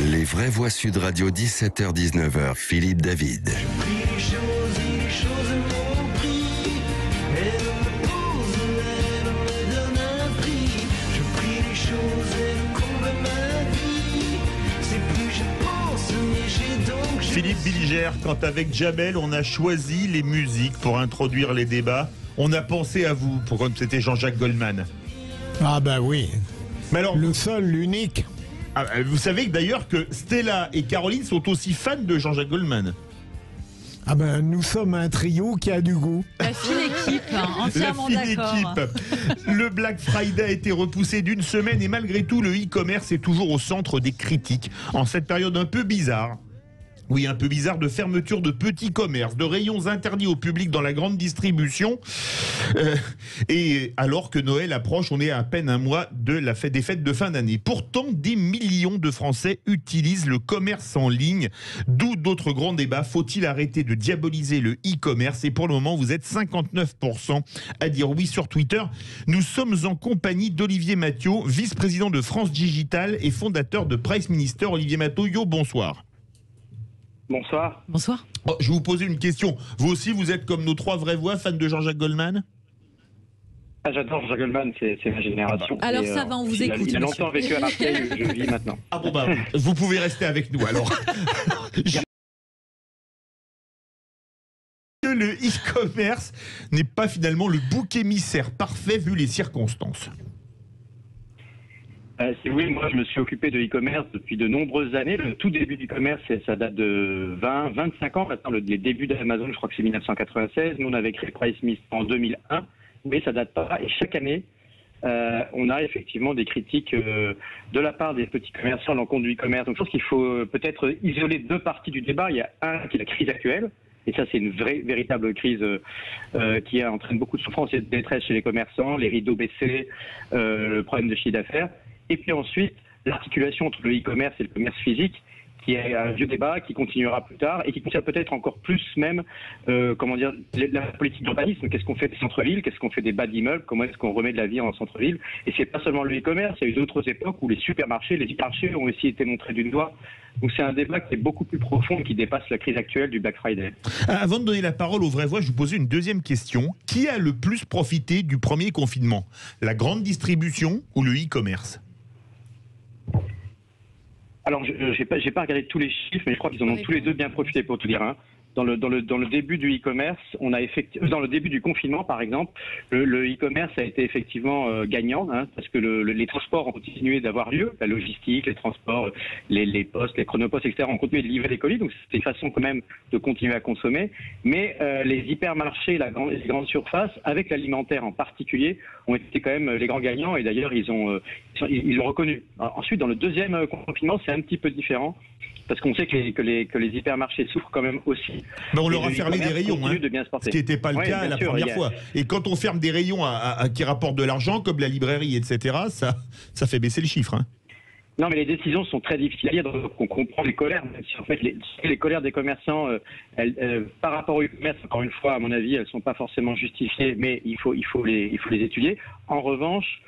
Les vraies voix Sud Radio, 17h-19h, Philippe David. Philippe Bilger, quand avec Jamel, on a choisi les musiques pour introduire les débats, on a pensé à vous, pour comme c'était Jean-Jacques Goldman. Ah ben oui. Mais alors, le seul, l'unique. Vous savez d'ailleurs que Stella et Caroline sont aussi fans de Jean-Jacques Goldman. Ah ben nous sommes un trio qui a du goût. La fine équipe, entièrement d'accord. Le Black Friday a été repoussé d'une semaine et malgré tout, le e-commerce est toujours au centre des critiques. En cette période un peu bizarre. Oui, un peu bizarre, de fermeture de petits commerces, de rayons interdits au public dans la grande distribution. Et alors que Noël approche, on est à peine un mois de des fêtes de fin d'année. Pourtant, des millions de Français utilisent le commerce en ligne. D'où d'autres grands débats. Faut-il arrêter de diaboliser le e-commerce? Et pour le moment, vous êtes 59% à dire oui sur Twitter. Nous sommes en compagnie d'Olivier Mathieu, vice-président de France Digital et fondateur de Price Minister. Olivier Mathieu, bonsoir. Bonsoir. Bonsoir. Oh, je vais vous poser une question. Vous aussi, vous êtes comme nos trois vraies voix, fans de Jean-Jacques Goldman? Ah, j'adore Jean-Jacques Goldman, c'est ma génération. Alors ça va, on vous écoute. Il a longtemps vécu à Marseille, je vis maintenant. Ah bon bah, vous pouvez rester avec nous alors. Le e-commerce n'est pas finalement le bouc émissaire parfait vu les circonstances. Si vous voulez, moi je me suis occupé de e-commerce depuis de nombreuses années. Le tout début du e-commerce, ça date de 25 ans maintenant. Les débuts d'Amazon, je crois que c'est 1996. Nous, on avait créé Price Minister en 2001, mais ça date pas. Et chaque année, on a effectivement des critiques de la part des petits commerçants à l'encontre du e-commerce. Donc je pense qu'il faut peut-être isoler deux parties du débat. Il y a un qui est la crise actuelle. Et ça, c'est une véritable crise qui entraîne beaucoup de souffrance et de détresse chez les commerçants, les rideaux baissés, le problème de chiffre d'affaires. Et puis ensuite, l'articulation entre le e-commerce et le commerce physique, qui est un vieux débat, qui continuera plus tard et qui concerne peut-être encore plus même, la politique d'urbanisme. Qu'est-ce qu'on fait des centres-villes? Qu'est-ce qu'on fait des bas d'immeubles? Comment est-ce qu'on remet de la vie en centre-ville? Et c'est pas seulement le e-commerce, il y a eu d'autres époques où les supermarchés, les hypermarchés ont aussi été montrés du doigt. Donc c'est un débat qui est beaucoup plus profond et qui dépasse la crise actuelle du Black Friday. Avant de donner la parole aux vraies voix, je vous posais une deuxième question. Qui a le plus profité du premier confinement? La grande distribution ou le e-commerce? Alors, je n'ai pas regardé tous les chiffres, mais je crois qu'ils en ont tous les deux bien profité, pour tout dire. Hein. Dans le début du e-commerce, dans le début du confinement, par exemple, le e-commerce a été effectivement gagnant, hein, parce que les transports ont continué d'avoir lieu, la logistique, les transports, les postes, les chronopostes, etc. ont continué de livrer des colis, donc c'était une façon quand même de continuer à consommer. Mais les hypermarchés, les grandes surfaces, avec l'alimentaire en particulier, ont été quand même les grands gagnants, et d'ailleurs ils l'ont reconnu. Alors, ensuite, dans le deuxième confinement, c'est un petit peu différent. Parce qu'on sait que les hypermarchés souffrent quand même aussi. Mais on leur a fermé des rayons, hein, ce qui n'était pas le cas la première fois. Et quand on ferme des rayons qui rapportent de l'argent, comme la librairie, etc., ça fait baisser le chiffre. Hein. Non, mais les décisions sont très difficiles à lire, donc on comprend les colères. Même si en fait, les colères des commerçants, par rapport au e-commerce, encore une fois, à mon avis, elles ne sont pas forcément justifiées, mais il faut les étudier. En revanche,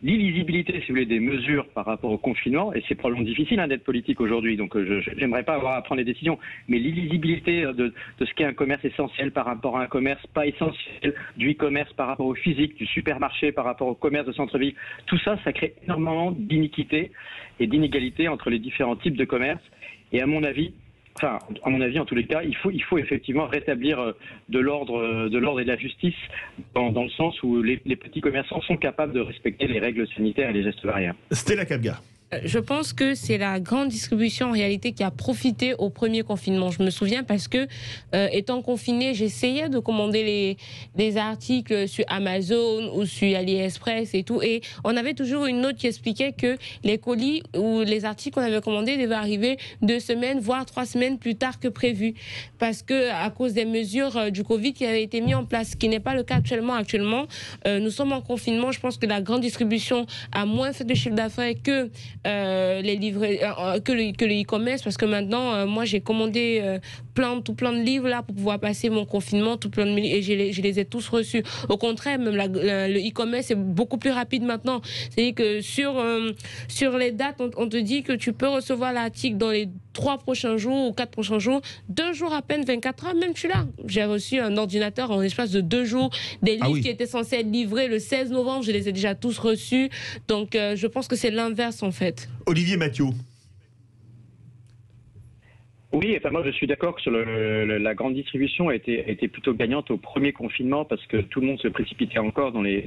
l'illisibilité, si vous voulez, des mesures par rapport au confinement, et c'est probablement difficile d'être politique aujourd'hui, donc j'aimerais pas avoir à prendre des décisions, mais l'illisibilité de ce qu'est un commerce essentiel par rapport à un commerce pas essentiel, du e-commerce par rapport au physique, du supermarché par rapport au commerce de centre-ville, tout ça, ça crée énormément d'iniquité et d'inégalité entre les différents types de commerce, et à mon avis, en tous les cas, il faut effectivement rétablir de l'ordre et de la justice dans le sens où les petits commerçants sont capables de respecter les règles sanitaires et les gestes barrières. Stella Kabga. Je pense que c'est la grande distribution en réalité qui a profité au premier confinement. Je me souviens parce que, étant confinée, j'essayais de commander des articles sur Amazon ou sur AliExpress et tout. Et on avait toujours une note qui expliquait que les colis ou les articles qu'on avait commandés devaient arriver 2 semaines, voire 3 semaines plus tard que prévu. Parce que, à cause des mesures du Covid qui avaient été mises en place, ce qui n'est pas le cas actuellement. Nous sommes en confinement. Je pense que la grande distribution a moins fait de chiffre d'affaires que que le e-commerce, parce que maintenant, moi j'ai commandé tout plein de livres là pour pouvoir passer mon confinement, tout plein de et je les ai tous reçus. Au contraire, même le e-commerce est beaucoup plus rapide maintenant. C'est-à-dire que sur les dates, on te dit que tu peux recevoir l'article dans les 3 prochains jours ou 4 prochains jours, 2 jours à peine, 24 heures, même je suis là. J'ai reçu un ordinateur en l'espace de 2 jours, des livres qui étaient censés être livrés le 16 novembre, je les ai déjà tous reçus. Donc je pense que c'est l'inverse en fait. Olivier Mathieu. Oui, enfin moi je suis d'accord que sur la grande distribution a été plutôt gagnante au premier confinement parce que tout le monde se précipitait encore dans les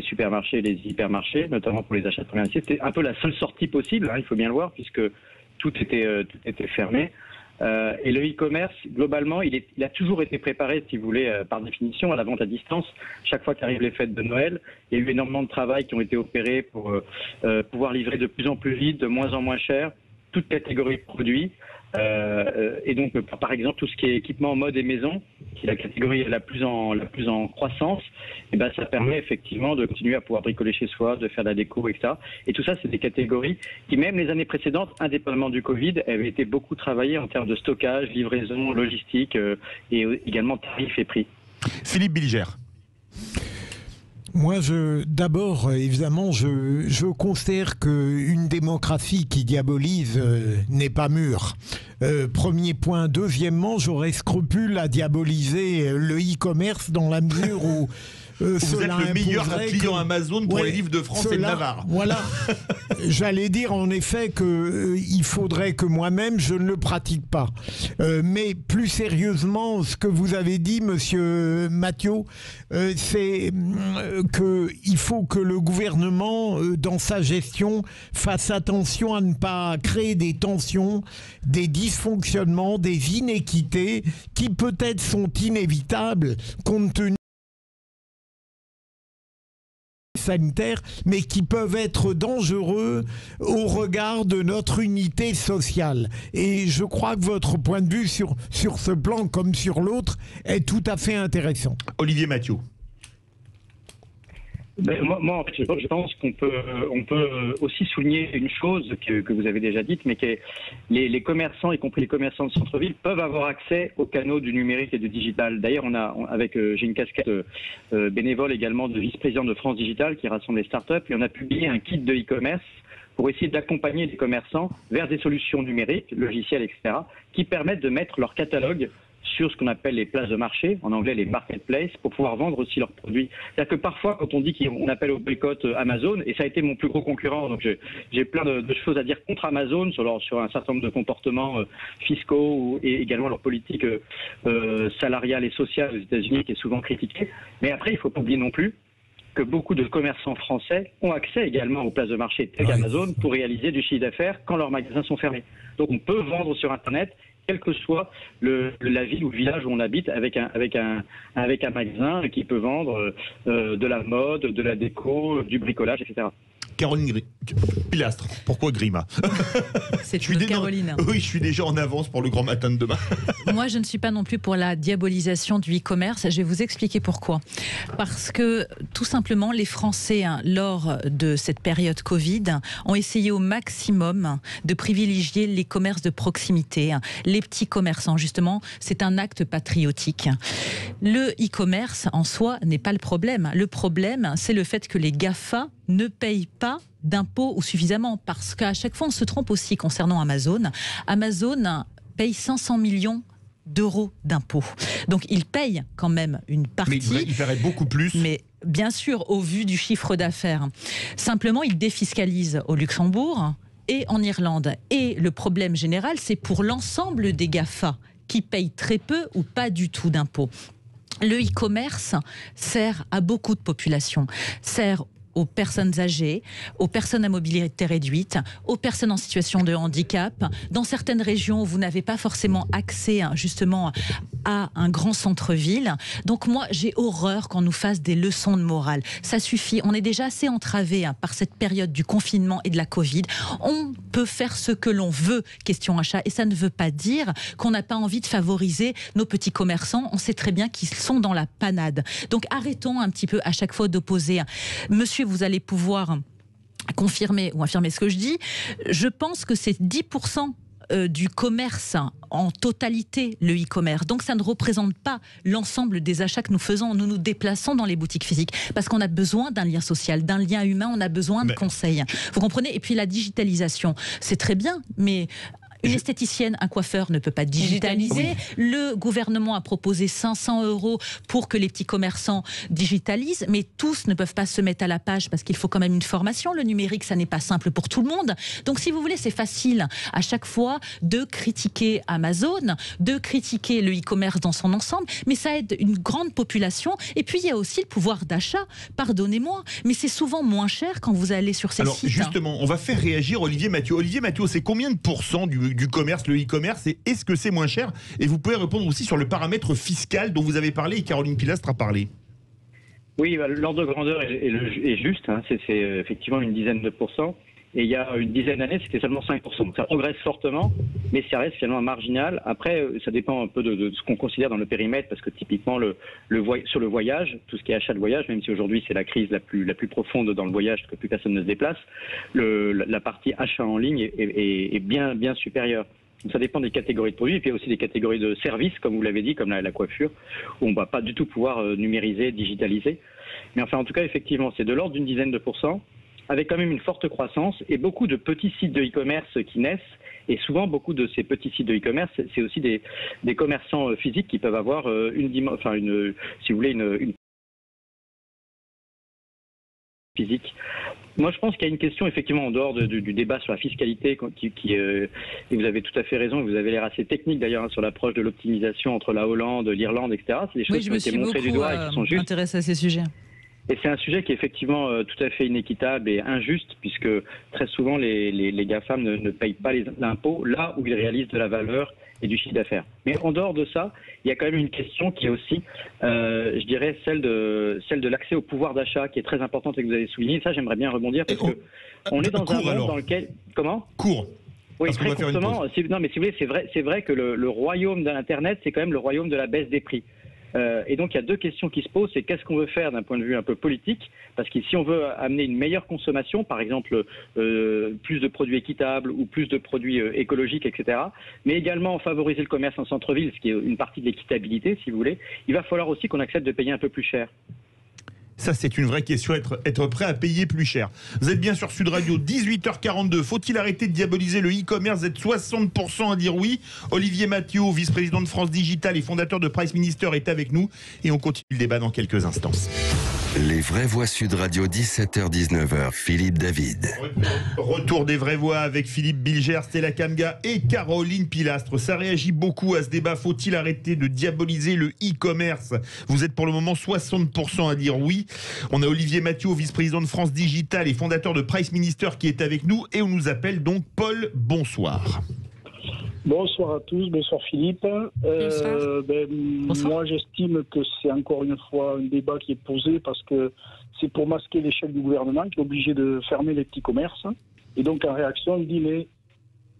supermarchés et les hypermarchés, notamment pour les achats de première nécessité. C'était un peu la seule sortie possible, hein, il faut bien le voir, puisque tout était fermé. Et le e-commerce, globalement, il a toujours été préparé, si vous voulez, par définition, à la vente à distance. Chaque fois qu'arrivent les fêtes de Noël, il y a eu énormément de travail qui ont été opérés pour pouvoir livrer de plus en plus vite, de moins en moins cher, toute catégorie de produits. Et donc, par exemple, tout ce qui est équipement mode et maison, qui est la catégorie la plus en croissance, et ben ça permet effectivement de continuer à pouvoir bricoler chez soi, de faire de la déco, etc. Et tout ça, c'est des catégories qui, même les années précédentes, indépendamment du Covid, avaient été beaucoup travaillées en termes de stockage, livraison, logistique et également tarifs et prix. Philippe Bilger. Moi, d'abord, évidemment, je considère qu'une démocratie qui diabolise n'est pas mûre. Premier point. Deuxièmement, j'aurais scrupule à diaboliser le e-commerce dans la mesure où vous êtes le meilleur client Amazon pour les livres de France et de Navarre. Voilà. J'allais dire en effet qu'il faudrait que moi-même je ne le pratique pas. Mais plus sérieusement, ce que vous avez dit, monsieur Mathieu, c'est qu'il faut que le gouvernement, dans sa gestion, fasse attention à ne pas créer des tensions, des dysfonctionnements, des inéquités qui peut-être sont inévitables compte tenu sanitaires, mais qui peuvent être dangereux au regard de notre unité sociale. Et je crois que votre point de vue sur ce plan comme sur l'autre est tout à fait intéressant. Olivier Mathieu. Moi, en fait, je pense qu'on peut aussi souligner une chose que vous avez déjà dite, mais que les commerçants, y compris les commerçants de centre-ville, peuvent avoir accès aux canaux du numérique et du digital. D'ailleurs, j'ai une casquette bénévole également de vice-président de France Digital qui rassemble les startups, et on a publié un kit de e-commerce pour essayer d'accompagner les commerçants vers des solutions numériques, logicielles, etc., qui permettent de mettre leur catalogue sur ce qu'on appelle les places de marché, en anglais les marketplaces, pour pouvoir vendre aussi leurs produits. C'est-à-dire que parfois, quand on dit qu'on appelle au boycott Amazon, et ça a été mon plus gros concurrent, donc j'ai plein de choses à dire contre Amazon sur un certain nombre de comportements fiscaux et également leur politique salariale et sociale aux États-Unis qui est souvent critiquée. Mais après, il ne faut pas oublier non plus que beaucoup de commerçants français ont accès également aux places de marché telles qu'Amazon pour réaliser du chiffre d'affaires quand leurs magasins sont fermés. Donc on peut vendre sur Internet quelle que soit la ville ou le village où on habite, avec un magasin qui peut vendre de la mode, de la déco, du bricolage, etc. Caroline Pilastre, pourquoi Grima? C'est Caroline. Oui, je suis déjà en avance pour le grand matin de demain. Moi, je ne suis pas non plus pour la diabolisation du e-commerce. Je vais vous expliquer pourquoi. Parce que, tout simplement, les Français, lors de cette période Covid, ont essayé au maximum de privilégier les commerces de proximité, les petits commerçants. Justement, c'est un acte patriotique. Le e-commerce, en soi, n'est pas le problème. Le problème, c'est le fait que les GAFA ne payent pas d'impôts ou suffisamment, parce qu'à chaque fois on se trompe aussi concernant Amazon. Amazon paye 500 millions d'euros d'impôts. Donc il paye quand même une partie. Mais il paierait beaucoup plus. Mais bien sûr, au vu du chiffre d'affaires. Simplement, il défiscalise au Luxembourg et en Irlande. Et le problème général, c'est pour l'ensemble des GAFA qui payent très peu ou pas du tout d'impôts. Le e-commerce sert à beaucoup de populations, sert aux personnes âgées, aux personnes à mobilité réduite, aux personnes en situation de handicap. Dans certaines régions où vous n'avez pas forcément accès justement à un grand centre-ville. Donc moi, j'ai horreur qu'on nous fasse des leçons de morale. Ça suffit, on est déjà assez entravé par cette période du confinement et de la Covid. On peut faire ce que l'on veut, question achat, et ça ne veut pas dire qu'on n'a pas envie de favoriser nos petits commerçants. On sait très bien qu'ils sont dans la panade. Donc arrêtons un petit peu à chaque fois d'opposer. Monsieur, vous allez pouvoir confirmer ou infirmer ce que je dis. Je pense que c'est 10% du commerce en totalité, le e-commerce. Donc ça ne représente pas l'ensemble des achats que nous faisons. Nous nous déplaçons dans les boutiques physiques parce qu'on a besoin d'un lien social, d'un lien humain, on a besoin de conseils. Vous comprenez? Et puis la digitalisation, c'est très bien, mais... Une esthéticienne, un coiffeur ne peut pas digitaliser. Oui. Le gouvernement a proposé 500 € pour que les petits commerçants digitalisent, mais tous ne peuvent pas se mettre à la page parce qu'il faut quand même une formation. Le numérique, ça n'est pas simple pour tout le monde. Donc, si vous voulez, c'est facile à chaque fois de critiquer Amazon, de critiquer le e-commerce dans son ensemble, mais ça aide une grande population. Et puis, il y a aussi le pouvoir d'achat. Pardonnez-moi, mais c'est souvent moins cher quand vous allez sur ces sites. Justement, on va faire réagir Olivier Mathieu. Olivier Mathieu, c'est combien de pourcents du commerce, le e-commerce, et est-ce que c'est moins cher? Et vous pouvez répondre aussi sur le paramètre fiscal dont vous avez parlé et Caroline Pilastre a parlé. Oui, l'ordre de grandeur est juste, hein, c'est effectivement une dizaine de pourcents. Et il y a une dizaine d'années, c'était seulement 5%. Donc ça progresse fortement, mais ça reste finalement marginal. Après, ça dépend un peu de ce qu'on considère dans le périmètre, parce que typiquement, sur le voyage, tout ce qui est achat de voyage, même si aujourd'hui c'est la crise la plus profonde dans le voyage, parce que plus personne ne se déplace, la partie achat en ligne est bien supérieure. Donc ça dépend des catégories de produits, et puis il y a aussi des catégories de services, comme vous l'avez dit, comme la coiffure, où on ne va pas du tout pouvoir numériser, digitaliser. Mais enfin, en tout cas, effectivement, c'est de l'ordre d'une dizaine de pourcents, avec quand même une forte croissance et beaucoup de petits sites de e-commerce qui naissent. Et souvent, beaucoup de ces petits sites de e-commerce, c'est aussi des commerçants physiques qui peuvent avoir si vous voulez, une physique. Moi, je pense qu'il y a une question, effectivement, en dehors du débat sur la fiscalité, et vous avez tout à fait raison, et vous avez l'air assez technique d'ailleurs, hein, sur l'approche de l'optimisation entre la Hollande, l'Irlande, etc. C'est des choses qui ont été montrées du doigt et qui sont justes. Intéressé à ces sujets. Et c'est un sujet qui est effectivement tout à fait inéquitable et injuste, puisque très souvent les GAFAM ne payent pas l'impôt là où ils réalisent de la valeur et du chiffre d'affaires. Mais en dehors de ça, il y a quand même une question qui est aussi, je dirais, celle de l'accès au pouvoir d'achat, qui est très importante et que vous avez souligné. Ça, j'aimerais bien rebondir, parce que on est dans un monde dans lequel... Comment ? Court. Oui, très courtement. Non, mais si vous voulez, c'est vrai que le royaume de l'Internet, c'est quand même le royaume de la baisse des prix. Et donc il y a deux questions qui se posent, c'est qu'est-ce qu'on veut faire d'un point de vue un peu politique, parce que si on veut amener une meilleure consommation, par exemple plus de produits équitables ou plus de produits écologiques, etc., mais également favoriser le commerce en centre-ville, ce qui est une partie de l'équitabilité, si vous voulez, il va falloir aussi qu'on accepte de payer un peu plus cher. Ça, c'est une vraie question, être prêt à payer plus cher. Vous êtes bien sur Sud Radio, 18h42. Faut-il arrêter de diaboliser le e-commerce? Vous êtes 60% à dire oui. Olivier Mathieu, vice-président de France Digital et fondateur de Price Minister, est avec nous. Et on continue le débat dans quelques instants. Les vraies voix Sud Radio, 17h-19h, Philippe David. Retour des vraies voix avec Philippe Bilger, Stella Kamga et Caroline Pilastre. Ça réagit beaucoup à ce débat. Faut-il arrêter de diaboliser le e-commerce? Vous êtes pour le moment 60% à dire oui. On a Olivier Mathieu, vice-président de France Digital et fondateur de Price Minister, qui est avec nous. Et on nous appelle donc Paul. Bonsoir. Bonsoir à tous, bonsoir Philippe. Moi j'estime que c'est encore une fois un débat qui est posé parce que c'est pour masquer l'échec du gouvernement qui est obligé de fermer les petits commerces. Et donc en réaction, il dit mais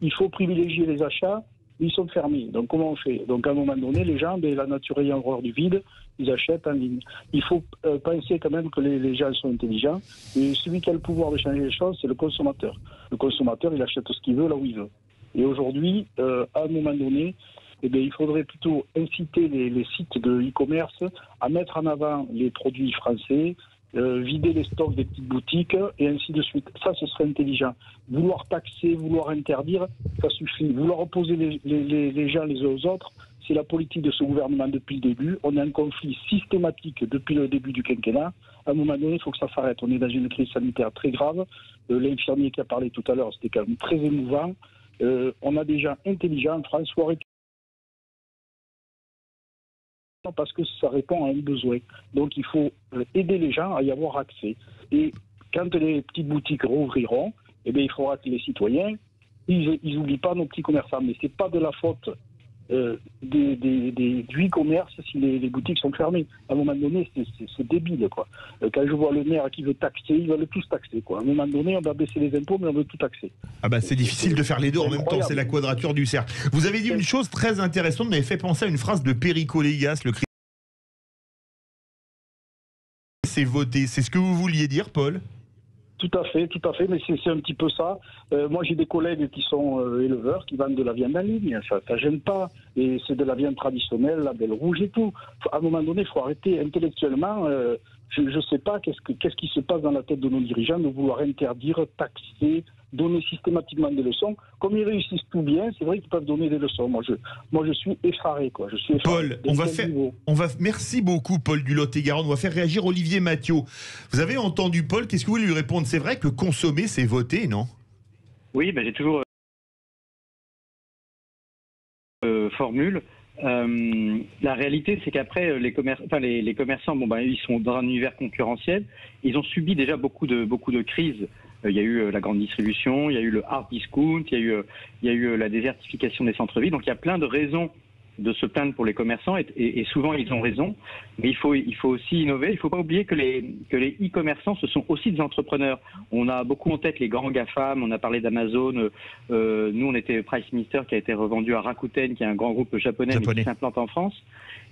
il faut privilégier les achats, ils sont fermés. Donc comment on fait? Donc à un moment donné, les gens, la nature ayant horreur du vide, ils achètent en ligne. Il faut penser quand même que les gens sont intelligents. Et celui qui a le pouvoir de changer les choses, c'est le consommateur. Le consommateur, il achète ce qu'il veut là où il veut. Et aujourd'hui, à un moment donné, il faudrait plutôt inciter les sites de e-commerce à mettre en avant les produits français, vider les stocks des petites boutiques et ainsi de suite. Ça, ce serait intelligent. Vouloir taxer, vouloir interdire, ça suffit. Vouloir opposer les gens les uns aux autres, c'est la politique de ce gouvernement depuis le début. On a un conflit systématique depuis le début du quinquennat. À un moment donné, il faut que ça s'arrête. On est dans une crise sanitaire très grave. L'infirmier qui a parlé tout à l'heure, c'était quand même très émouvant. On a des gens intelligents, François, parce que ça répond à un besoin. Donc il faut aider les gens à y avoir accès. Et quand les petites boutiques rouvriront, il faudra que les citoyens, ils n'oublient pas nos petits commerçants. Mais ce n'est pas de la faute du e-commerce si les boutiques sont fermées. À un moment donné, c'est débile, quoi. Quand je vois le maire qui veut taxer, ils veulent tous taxer, quoi. À un moment donné, on va baisser les impôts, mais on veut tout taxer. Ah bah c'est difficile de faire les deux en même temps, c'est la quadrature du cercle. Vous avez dit une chose très intéressante, vous m'avez fait penser à une phrase de Perico Légas, le c'est voté. C'est ce que vous vouliez dire, Paul? Tout à fait, mais c'est un petit peu ça. Moi, j'ai des collègues qui sont éleveurs, qui vendent de la viande en ligne. Ça ne gêne pas. Et c'est de la viande traditionnelle, la belle rouge et tout. À un moment donné, il faut arrêter intellectuellement. Je ne sais pas qu'est-ce qui se passe dans la tête de nos dirigeants de vouloir interdire, taxer, donner systématiquement des leçons. Comme ils réussissent tout bien, c'est vrai qu'ils peuvent donner des leçons. Moi, je suis effaré, quoi. Je suis effaré. Paul, merci beaucoup, Paul du Lot-et-Garonne. On va faire réagir Olivier Mathieu. Vous avez entendu Paul, qu'est-ce que vous voulez lui répondre? C'est vrai que consommer, c'est voter, non? Oui, j'ai toujours formule. La réalité, c'est qu'après, les commerçants, ils sont dans un univers concurrentiel. Ils ont subi déjà beaucoup de crises. Il y a eu la grande distribution, il y a eu le hard discount, il y a eu la désertification des centres-villes. Donc il y a plein de raisons de se plaindre pour les commerçants et souvent ils ont raison. Mais il faut aussi innover. Il ne faut pas oublier que les e-commerçants, ce sont aussi des entrepreneurs. On a beaucoup en tête les grands GAFAM, on a parlé d'Amazon. Nous, on était Price Minister qui a été revendu à Rakuten, qui est un grand groupe japonais. Mais qui s'implante en France.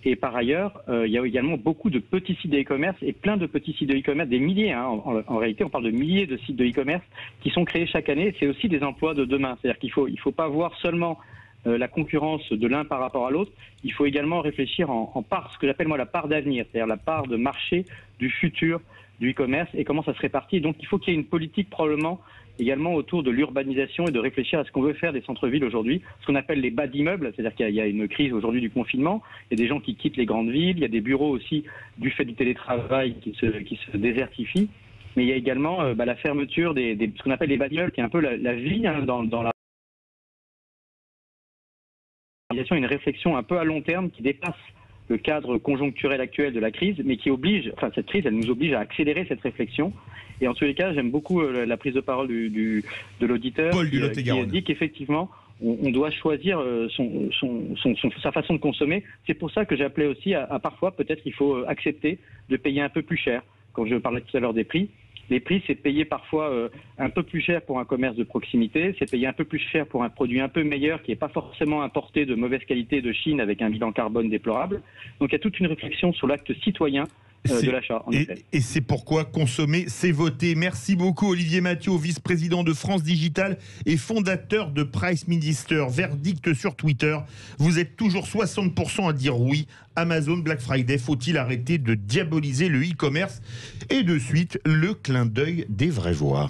Et par ailleurs, il y a également beaucoup de petits sites de e-commerce et plein de petits sites de e-commerce, des milliers. En réalité, on parle de milliers de sites de e-commerce qui sont créés chaque année. C'est aussi des emplois de demain. C'est-à-dire qu'il faut pas voir seulement la concurrence de l'un par rapport à l'autre. Il faut également réfléchir en part, ce que j'appelle moi la part d'avenir, c'est-à-dire la part de marché du futur du e-commerce et comment ça se répartit. Et donc, il faut qu'il y ait une politique probablement également autour de l'urbanisation et de réfléchir à ce qu'on veut faire des centres-villes aujourd'hui, ce qu'on appelle les bas d'immeubles, c'est-à-dire qu'il y a une crise aujourd'hui du confinement, il y a des gens qui quittent les grandes villes, il y a des bureaux aussi du fait du télétravail qui se désertifient, mais il y a également la fermeture ce qu'on appelle les bas d'immeubles, qui est un peu la vie dans la une réflexion un peu à long terme qui dépasse le cadre conjoncturel actuel de la crise, mais qui oblige, cette crise, elle nous oblige à accélérer cette réflexion. Et en tous les cas, j'aime beaucoup la prise de parole de l'auditeur qui dit qu'effectivement, on doit choisir sa façon de consommer. C'est pour ça que j'ai appelé aussi à parfois, peut-être il faut accepter de payer un peu plus cher. Quand je parlais tout à l'heure des prix, les prix, c'est payer parfois un peu plus cher pour un commerce de proximité, c'est payer un peu plus cher pour un produit un peu meilleur qui n'est pas forcément importé de mauvaise qualité de Chine avec un bilan carbone déplorable. Donc il y a toute une réflexion sur l'acte citoyen de l'achat. Et c'est pourquoi consommer, c'est voter. Merci beaucoup Olivier Mathieu, vice-président de France Digital et fondateur de Price Minister. Verdict sur Twitter, vous êtes toujours 60% à dire oui. Amazon Black Friday, faut-il arrêter de diaboliser le e-commerce? Et de suite, le clin d'œil des vraies voix.